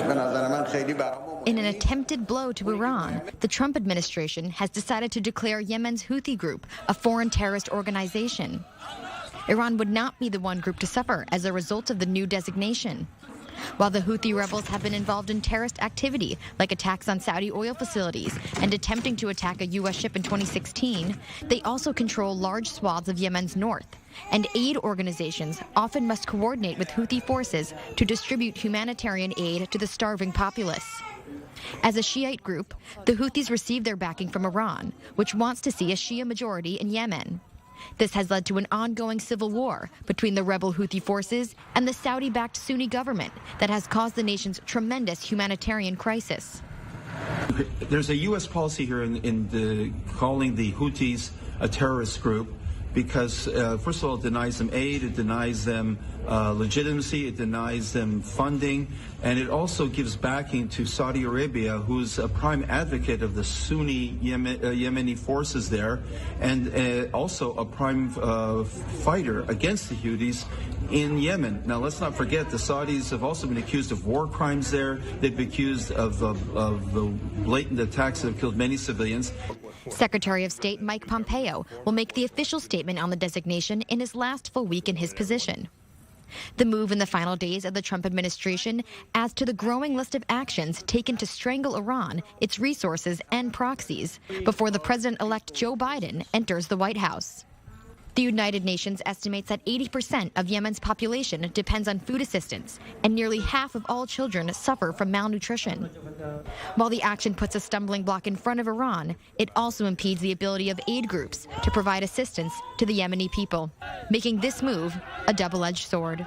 In an attempted blow to Iran, the Trump administration has decided to declare Yemen's Houthi group a foreign terrorist organization. Iran would not be the one group to suffer as a result of the new designation. While the Houthi rebels have been involved in terrorist activity, like attacks on Saudi oil facilities and attempting to attack a U.S. ship in 2016, they also control large swaths of Yemen's north. And aid organizations often must coordinate with Houthi forces to distribute humanitarian aid to the starving populace. As a Shiite group, the Houthis receive their backing from Iran, which wants to see a Shia majority in Yemen. This has led to an ongoing civil war between the rebel Houthi forces and the Saudi-backed Sunni government that has caused the nation's tremendous humanitarian crisis. There's a U.S. policy here in calling the Houthis a terrorist group because, first of all, it denies them aid, it denies them legitimacy, it denies them funding, and it also gives backing to Saudi Arabia, who's a prime advocate of the Sunni Yemeni forces there, and also a prime fighter against the Houthis in Yemen. Now, let's not forget, the Saudis have also been accused of war crimes there. They've been accused of the blatant attacks that have killed many civilians. Secretary of State Mike Pompeo will make the official statement on the designation in his last full week in his position. The move in the final days of the Trump administration adds to the growing list of actions taken to strangle Iran, its resources, and proxies before the president-elect Joe Biden enters the White House. The United Nations estimates that 80% of Yemen's population depends on food assistance, and nearly half of all children suffer from malnutrition. While the action puts a stumbling block in front of Iran, it also impedes the ability of aid groups to provide assistance to the Yemeni people, making this move a double-edged sword.